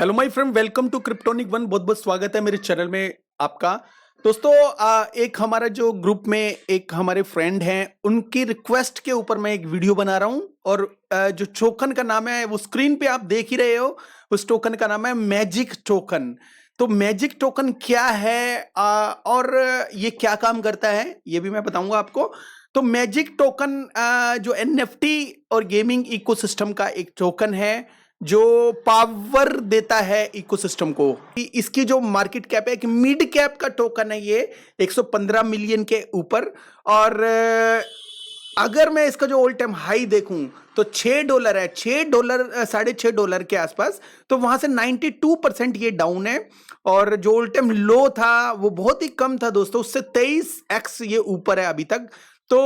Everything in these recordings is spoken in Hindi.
Hello my friend, welcome to Cryptonic one. बहुत बहुत स्वागत है मेरे चैनल में आपका। दोस्तों, एक हमारा जो ग्रुप में एक हमारे फ्रेंड हैं, उनकी रिक्वेस्ट के ऊपर मैं एक वीडियो बना रहा हूं। और जो टोकन का नाम है वो स्क्रीन पे आप देख ही रहे हो। उस टोकन का नाम है मैजिक टोकन। तो मैजिक टोकन क्या है और ये क्या काम करता है ये भी मैं बताऊंगा आपको। तो मैजिक टोकन जो एनएफटी और गेमिंग इकोसिस्टम का एक टोकन है जो पावर देता है इकोसिस्टम को। इसकी जो मार्केट कैप है, एक मिड कैप का टोकन है ये, 115 मिलियन के ऊपर। और अगर मैं इसका जो ऑल टाइम हाई देखूं तो $6 है, $6 $6.5 के आसपास। तो वहां से 92% ये डाउन है। और जो ऑल टाइम लो था वो बहुत ही कम था दोस्तों, उससे 23x ये ऊपर है अभी तक। तो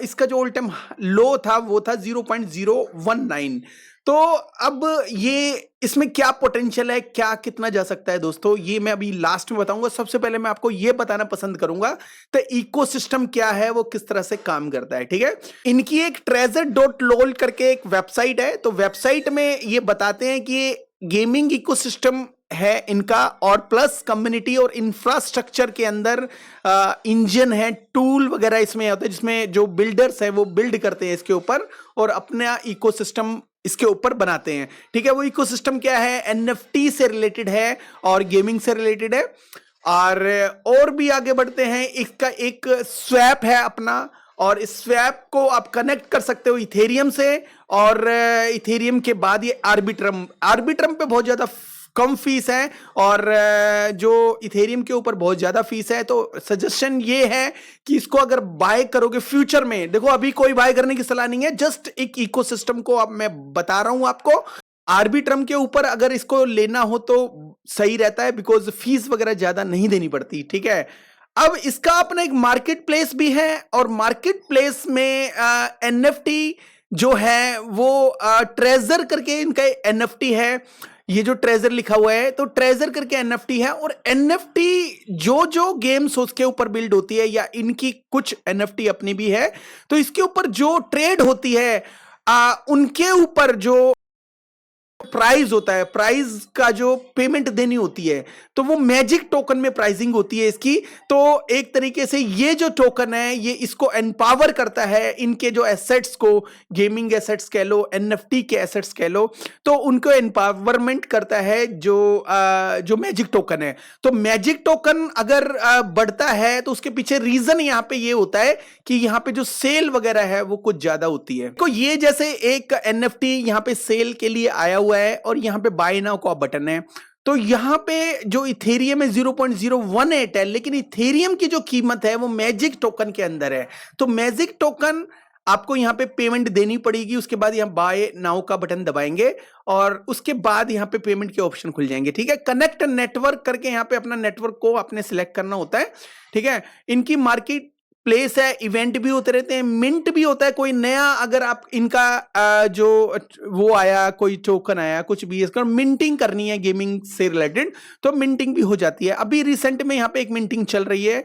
इसका जो ऑल टाइम लो था वो था 0.019। तो अब ये इसमें क्या पोटेंशियल है, क्या कितना जा सकता है दोस्तों, ये मैं अभी लास्ट में बताऊंगा। सबसे पहले मैं आपको ये बताना पसंद करूंगा तो इकोसिस्टम क्या है, वो किस तरह से काम करता है। ठीक है, इनकी एक treasure.lol करके एक वेबसाइट है। तो वेबसाइट में ये बताते हैं कि गेमिंग इकोसिस्टम है इनका, और प्लस कम्युनिटी और इंफ्रास्ट्रक्चर के अंदर इंजन है, टूल वगैरह इसमें होता है, जिसमें जो बिल्डर्स है वो बिल्ड करते हैं इसके ऊपर और अपना इकोसिस्टम इसके ऊपर बनाते हैं। ठीक है, वो इकोसिस्टम क्या है, एनएफटी से रिलेटेड है और गेमिंग से रिलेटेड है। और भी आगे बढ़ते हैं, इसका एक स्वैप है अपना, और इस स्वैप को आप कनेक्ट कर सकते हो इथेरियम से। और इथेरियम के बाद ये आर्बिट्रम पे बहुत ज्यादा कम फीस है, और जो इथेरियम के ऊपर बहुत ज्यादा फीस है। तो सजेशन ये है कि इसको अगर बाय करोगे फ्यूचर में, देखो अभी कोई बाय करने की सलाह नहीं है, जस्ट एक इकोसिस्टम को अब मैं बता रहा हूं आपको। आर्बिट्रम के ऊपर अगर इसको लेना हो तो सही रहता है, बिकॉज फीस वगैरह ज्यादा नहीं देनी पड़ती। ठीक है, अब इसका अपना एक मार्केट प्लेस भी है, और मार्केट प्लेस में एनएफटी जो है वो ट्रेजर करके इनका एनएफटी है। ये जो ट्रेजर लिखा हुआ है, तो ट्रेजर करके एनएफटी है। और एनएफटी जो जो गेम्स उसके ऊपर बिल्ड होती है, या इनकी कुछ एनएफटी अपनी भी है, तो इसके ऊपर जो ट्रेड होती है उनके ऊपर जो प्राइस होता है, प्राइस का जो पेमेंट देनी होती है, तो वो मैजिक टोकन में प्राइसिंग होती है इसकी। तो एक तरीके से ये जो टोकन है ये इसको एम्पावर करता है, इनके जो एसेट्स को, गेमिंग एसेट्स कह लो, एनएफटी के एसेट्स कह लो, तो उनको एम्पावरमेंट करता है जो मैजिक टोकन है। तो मैजिक टोकन अगर बढ़ता है तो उसके पीछे रीजन यहाँ पे ये होता है कि यहाँ पे जो सेल वगैरह है वो कुछ ज्यादा होती है। तो ये जैसे एक एनएफटी यहाँ पे सेल के लिए आया हुआ है, और यहाँ पे बाय नाउ का बटन है। तो यहाँ पे जो इथेरियम है 0.018 है, लेकिन इथेरियम की जो कीमत है वो मैजिक टोकन के अंदर है। तो मैजिक टोकन आपको यहाँ पे पेमेंट देनी पड़ेगी, उसके बाद यहाँ बाय नाउ का बटन दबाएंगे और उसके बाद यहाँ पे पेमेंट के ऑप्शन खुल जाएंगे। ठीक है, कनेक्ट नेटवर्क करके यहाँ पे अपना नेटवर्क को आपने सिलेक्ट करना होता है। ठीक है, इनकी मार्केट प्लेस है, इवेंट भी होते रहते हैं, मिंट भी होता है। कोई नया अगर आप इनका जो वो आया, कोई टोकन आया, कुछ भी इसका मिंटिंग करनी है गेमिंग से रिलेटेड, तो मिंटिंग भी हो जाती है। अभी रिसेंट में यहाँ पे एक मिंटिंग चल रही है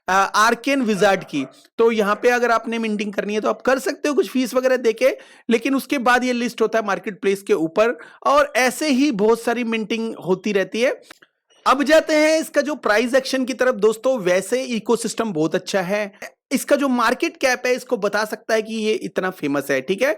आर्केन विजार्ड की। तो यहाँ पे अगर आपने मिंटिंग करनी है तो आप कर सकते हो कुछ फीस वगैरह देके, लेकिन उसके बाद ये लिस्ट होता है मार्केट प्लेस के ऊपर, और ऐसे ही बहुत सारी मिंटिंग होती रहती है। अब जाते हैं इसका जो प्राइस एक्शन की तरफ। दोस्तों, वैसे इकोसिस्टम बहुत अच्छा है, इसका जो मार्केट कैप है इसको बता सकता है कि ये इतना फेमस है। ठीक है,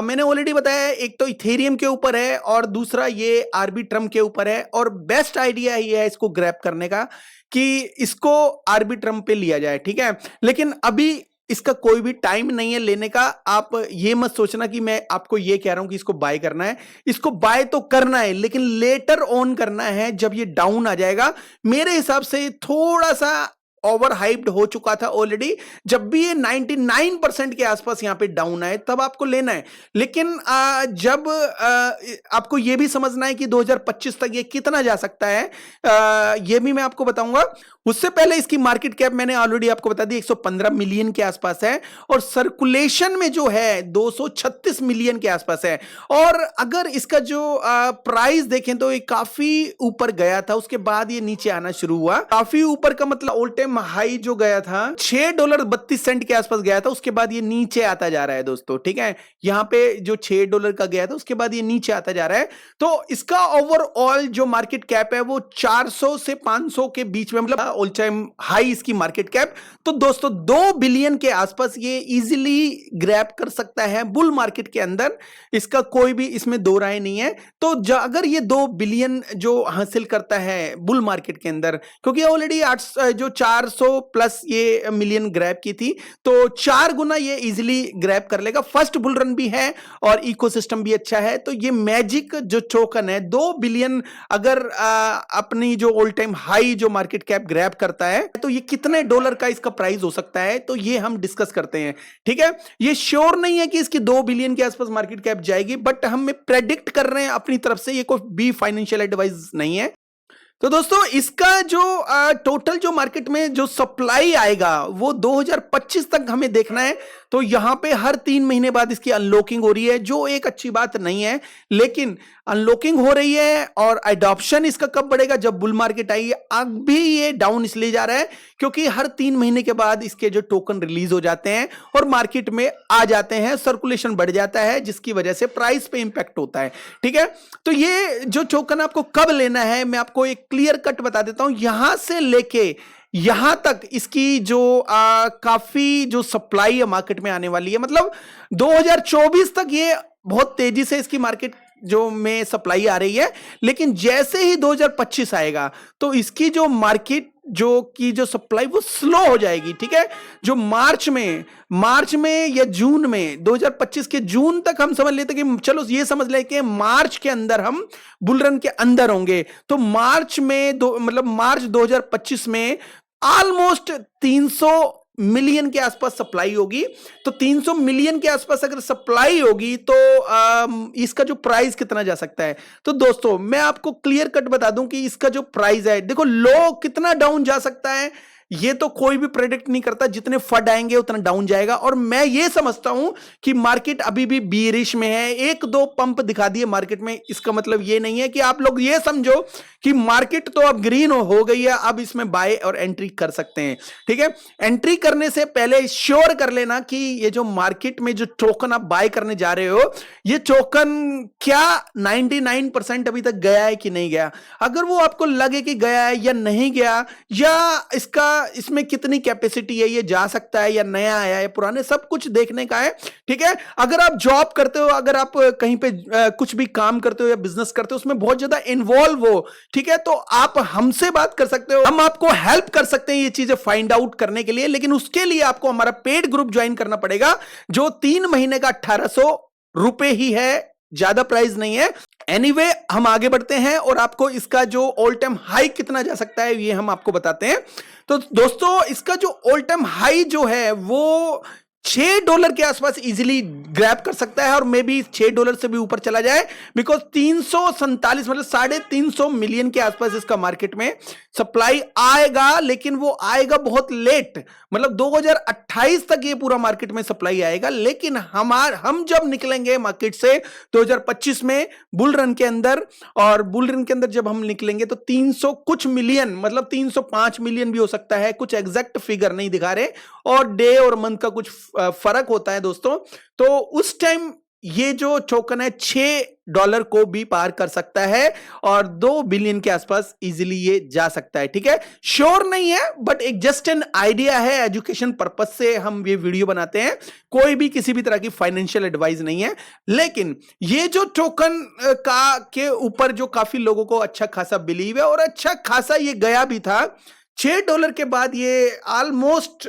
मैंने ऑलरेडी बताया, एक तो इथेरियम के ऊपर है और दूसरा ये आर्बिट्रम के ऊपर है। और बेस्ट आइडिया ये है इसको ग्रैब करने का कि इसको आर्बिट्रम पे लिया जाए। ठीक है, लेकिन अभी इसका कोई भी टाइम नहीं है लेने का। आप ये मत सोचना कि मैं आपको ये कह रहा हूं कि इसको बाय करना है। इसको बाय तो करना है, लेकिन लेटर ऑन करना है, जब ये डाउन आ जाएगा। मेरे हिसाब से थोड़ा सा ओवर हाइप्ड हो चुका था ऑलरेडी। जब भी ये 99% के आसपास यहां पे डाउन आए तब आपको लेना है। लेकिन जब आपको ये भी समझना है कि 2025 तक ये कितना जा सकता है, ये भी मैं आपको बताऊंगा। उससे पहले इसकी मार्केट कैप मैंने ऑलरेडी आपको बता दी 115 मिलियन के आसपास है, और सर्कुलेशन में जो है 236 मिलियन के आसपास है। और अगर इसका जो प्राइस देखें तो ये काफी ऊपर गया था, उसके बाद ये नीचे आना शुरू हुआ। काफी ऊपर का मतलब ऑल टाइम टाइम हाई जो गया था $6.32 के आसपास गया था, उसके बाद ये नीचे आता जा रहा है दोस्तों, ठीक है। यहाँ पे जो $6 का गया था उसके बाद ये नीचे आता जा रहा है। तो इसका ओवरऑल जो मार्केट कैप है वो 400 से 500 के बीच में, मतलब ऑल टाइम हाई इसकी मार्केट कैप। तो दोस्तों 2 बिलियन के आसपास ये इजीली ग्रैब कर सकता है बुल मार्केट के अंदर, इसका कोई भी इसमें दो राय नहीं है। तो अगर ये 2 बिलियन जो हासिल करता है बुल मार्केट के अंदर, क्योंकि ऑलरेडी 400 प्लस ये मिलियन ग्रैब की थी, तो 4 गुना ये इजीली ग्रैब कर लेगा। फर्स्ट बुल रन भी है और इकोसिस्टम भी अच्छा है, तो ये मैजिक जो टोकन है 2 बिलियन अगर अपनी जो ऑल टाइम हाई जो मार्केट कैप ग्रैब करता है, तो ये कितने डॉलर का इसका प्राइस हो सकता है, तो ये हम डिस्कस करते हैं, ठीक है। ये श्योर नहीं है कि इसकी 2 बिलियन के आसपास मार्केट कैप जाएगी, बट हम प्रेडिक्ट कर रहे हैं अपनी तरफ से, ये कोई भी फाइनेंशियल एडवाइस नहीं है। तो दोस्तों इसका जो टोटल जो मार्केट में जो सप्लाई आएगा वो 2025 तक हमें देखना है। तो यहां पे हर 3 महीने बाद इसकी अनलॉकिंग हो रही है, जो एक अच्छी बात नहीं है, लेकिन अनलॉकिंग हो रही है। और अडॉप्शन इसका कब बढ़ेगा, जब बुल मार्केट आएगी। अब भी ये डाउन इसलिए जा रहा है क्योंकि हर 3 महीने के बाद इसके जो टोकन रिलीज हो जाते हैं और मार्केट में आ जाते हैं, सर्कुलेशन बढ़ जाता है, जिसकी वजह से प्राइस पे इंपैक्ट होता है, ठीक है। तो ये जो टोकन आपको कब लेना है, मैं आपको एक क्लियर कट बता देता हूं। यहां से लेके यहां तक इसकी जो काफी जो सप्लाई है मार्केट में आने वाली है, मतलब 2024 तक ये बहुत तेजी से इसकी मार्केट जो में सप्लाई आ रही है। लेकिन जैसे ही 2025 आएगा तो इसकी जो मार्केट जो सप्लाई वो स्लो हो जाएगी, ठीक है। जो मार्च में या जून में 2025 के जून तक हम समझ लेते कि चलो ये समझ ले कि मार्च के अंदर हम बुलरन के अंदर होंगे। तो मार्च 2025 में ऑलमोस्ट 300 मिलियन के आसपास सप्लाई होगी। तो 300 मिलियन के आसपास अगर सप्लाई होगी तो इसका जो प्राइस कितना जा सकता है। तो दोस्तों मैं आपको क्लियर कट बता दूं कि इसका जो प्राइस है, देखो लो कितना डाउन जा सकता है ये तो कोई भी प्रेडिक्ट नहीं करता, जितने फंड आएंगे उतना डाउन जाएगा। और मैं ये समझता हूं कि मार्केट अभी भी बीरिश में है, 1-2 पंप दिखा दिए मार्केट में, इसका मतलब ये नहीं है कि आप लोग ये समझो कि मार्केट तो अब ग्रीन हो गई है, अब इसमें बाय और एंट्री कर सकते हैं, ठीक है। एंट्री करने से पहले श्योर कर लेना कि ये जो मार्केट में जो टोकन आप बाय करने जा रहे हो, ये टोकन क्या 99% अभी तक गया है कि नहीं गया। अगर वो आपको लगे कि गया है या नहीं गया, या इसमें कितनी कैपेसिटी है, ये जा सकता है या नया आया है पुराने, सब कुछ देखने का है, ठीक है। अगर आप जॉब करते हो, अगर आप कहीं पे कुछ भी काम करते हो या बिजनेस करते हो, उसमें बहुत ज्यादा इन्वॉल्व हो, ठीक है, तो आप हमसे बात कर सकते हो, हम आपको हेल्प कर सकते हैं ये चीजें फाइंड आउट करने के लिए। लेकिन उसके लिए आपको हमारा पेड ग्रुप ज्वाइन करना पड़ेगा, जो 3 महीने का 1800 रुपए ही है, ज्यादा प्राइस नहीं है। एनीवे हम आगे बढ़ते हैं और आपको इसका जो ऑल टाइम हाई कितना जा सकता है ये हम आपको बताते हैं। तो दोस्तों इसका जो ऑल टाइम हाई जो है वो $6 के आसपास इजीली ग्रैब कर सकता है, और मे बी $6 से भी ऊपर चला जाए, बिकॉज 347 मतलब 350 मिलियन के आसपास इसका मार्केट में सप्लाई आएगा। लेकिन वो आएगा बहुत लेट, मतलब 2028 तक ये पूरा मार्केट में सप्लाई आएगा। लेकिन हम जब निकलेंगे मार्केट से 2025 में बुल रन के अंदर, और बुल रन के अंदर जब हम निकलेंगे तो 300 कुछ मिलियन, मतलब 305 मिलियन भी हो सकता है, कुछ एग्जैक्ट फिगर नहीं दिखा रहे, और डे और मंथ का कुछ फर्क होता है दोस्तों। तो उस टाइम ये जो टोकन है $6 को भी पार कर सकता है, और 2 बिलियन के आसपास इजीली ये जा सकता है, ठीक है। श्योर नहीं है, बट एक जस्ट एन आइडिया है, एजुकेशन पर्पस से हम ये वीडियो बनाते हैं, कोई भी किसी भी तरह की फाइनेंशियल एडवाइस नहीं है। लेकिन ये जो टोकन के ऊपर जो काफी लोगों को अच्छा खासा बिलीव है, और अच्छा खासा ये गया भी था, $6 के बाद ये ऑलमोस्ट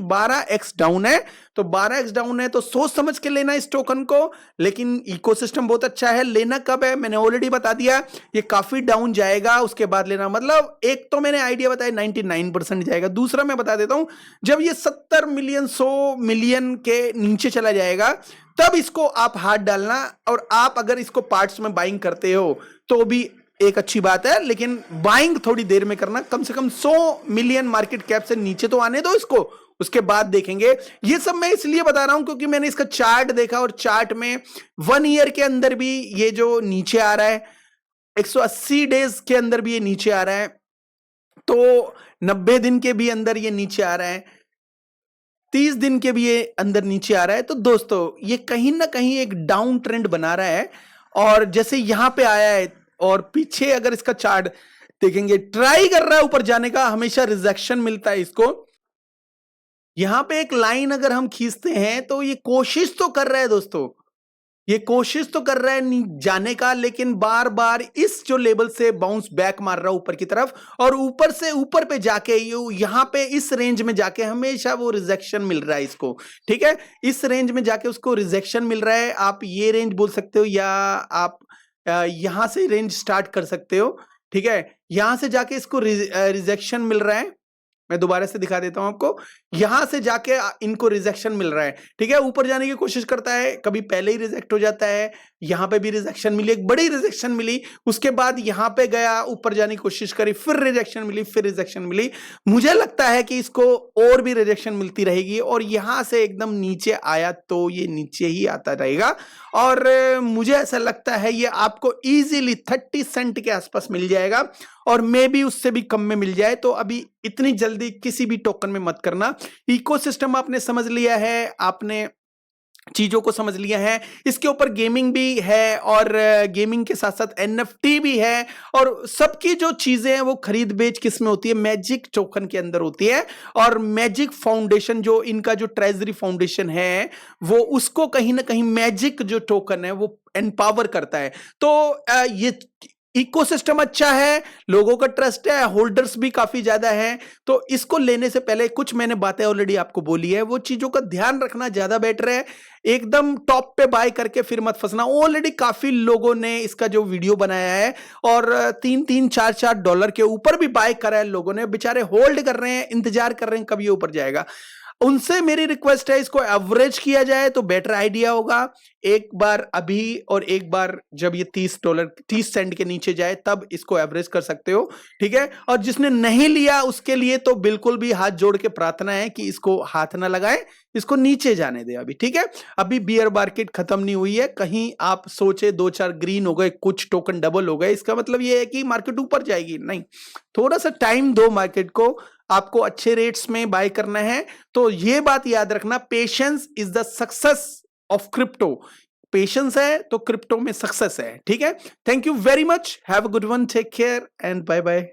12x डाउन है। तो 12x डाउन है तो सोच समझ के लेना इस टोकन को। लेकिन इकोसिस्टम बहुत अच्छा है, लेना कब है मैंने ऑलरेडी बता दिया, ये काफी डाउन जाएगा उसके बाद लेना। मतलब एक तो मैंने आइडिया बताया 99% जाएगा, दूसरा मैं बता देता हूं जब ये 70 मिलियन 100 मिलियन के नीचे चला जाएगा तब इसको आप हाथ डालना। और आप अगर इसको पार्ट्स में बाइंग करते हो तो भी एक अच्छी बात है, लेकिन बाइंग थोड़ी देर में करना, कम से कम 100 मिलियन मार्केट कैप से नीचे तो आने दो इसको, उसके बाद देखेंगे। ये सब मैं इसलिए बता रहा हूं क्योंकि मैंने इसका चार्ट देखा, और चार्ट में 1 ईयर के अंदर भी ये जो नीचे आ रहा है, 180 डेज के अंदर भी ये नीचे आ रहा है, तो 90 दिन के भी अंदर ये नीचे आ रहा है, 30 दिन के भी ये अंदर नीचे आ रहा है। तो दोस्तों ये कहीं ना कहीं एक डाउन ट्रेंड बना रहा है, और जैसे यहां पे आया है और पीछे अगर इसका चार्ट देखेंगे, ट्राई कर रहा है ऊपर जाने का, हमेशा रिजेक्शन मिलता है इसको। यहां पे एक लाइन अगर हम खींचते हैं तो ये कोशिश तो कर रहा है दोस्तों, ये कोशिश तो कर रहा है जाने का, लेकिन बार बार इस जो लेवल से बाउंस बैक मार रहा है ऊपर की तरफ, और ऊपर से ऊपर पे जाके यहां पे इस रेंज में जाके हमेशा वो रिजेक्शन मिल रहा है इसको। ठीक है, इस रेंज में जाके उसको रिजेक्शन मिल रहा है। आप ये रेंज बोल सकते हो, या आप यहां से रेंज स्टार्ट कर सकते हो। ठीक है, यहां से जाके इसको रिजेक्शन मिल रहा है। मैं दोबारा से दिखा देता हूं आपको, यहां से जाके इनको रिजेक्शन मिल रहा है। ठीक है, ऊपर जाने की कोशिश करता है, कभी पहले ही रिजेक्ट हो जाता है। यहां पे भी रिजेक्शन मिली, एक बड़ी रिजेक्शन मिली, उसके बाद यहां पे गया, ऊपर जाने की कोशिश करी, फिर रिजेक्शन मिली, फिर रिजेक्शन मिली। मुझे लगता है कि इसको और भी रिजेक्शन मिलती रहेगी, और यहां से एकदम नीचे आया तो ये नीचे ही आता रहेगा। और मुझे ऐसा लगता है ये आपको इजीली 30 सेंट के आसपास मिल जाएगा, और मे भी उससे भी कम में मिल जाए। तो अभी इतनी जल्दी किसी भी टोकन में मत करना। इकोसिस्टम आपने समझ लिया है, आपने चीजों को समझ लिया है, इसके ऊपर गेमिंग भी है, और गेमिंग के साथ साथ एनएफटी भी है, और सबकी जो चीजें हैं वो खरीद बेच किस में होती है, मैजिक टोकन के अंदर होती है। और मैजिक फाउंडेशन जो इनका जो ट्रेजरी फाउंडेशन है, वो उसको कहीं ना कहीं मैजिक जो टोकन है वो एम्पावर करता है। तो ये इकोसिस्टम अच्छा है, लोगों का ट्रस्ट है, होल्डर्स भी काफी ज्यादा हैं। तो इसको लेने से पहले कुछ मैंने बातें ऑलरेडी आपको बोली है, वो चीजों का ध्यान रखना ज्यादा बेटर है। एकदम टॉप पे बाय करके फिर मत फंसना। ऑलरेडी काफी लोगों ने इसका जो वीडियो बनाया है, और 3-4 के ऊपर भी बाय करा है लोगों ने, बेचारे होल्ड कर रहे हैं, इंतजार कर रहे हैं कब ये ऊपर जाएगा। उनसे मेरी रिक्वेस्ट है, इसको एवरेज किया जाए तो बेटर आइडिया होगा। एक बार अभी और एक बार जब ये $30 सेंट के नीचे जाए तब इसको एवरेज कर सकते हो। ठीक है, और जिसने नहीं लिया उसके लिए तो बिल्कुल भी हाथ जोड़ के प्रार्थना है कि इसको हाथ ना लगाए, इसको नीचे जाने दे अभी। ठीक है, अभी बियर मार्केट खत्म नहीं हुई है। कहीं आप सोचे 2-4 ग्रीन हो गए, कुछ टोकन डबल हो गए, इसका मतलब ये है कि मार्केट ऊपर जाएगी, नहीं। थोड़ा सा टाइम दो मार्केट को, आपको अच्छे रेट्स में बाय करना है। तो ये बात याद रखना, patience is the success of crypto. Patience है तो क्रिप्टो में सक्सेस है। ठीक है, thank you very much, have a good one, take care and bye bye.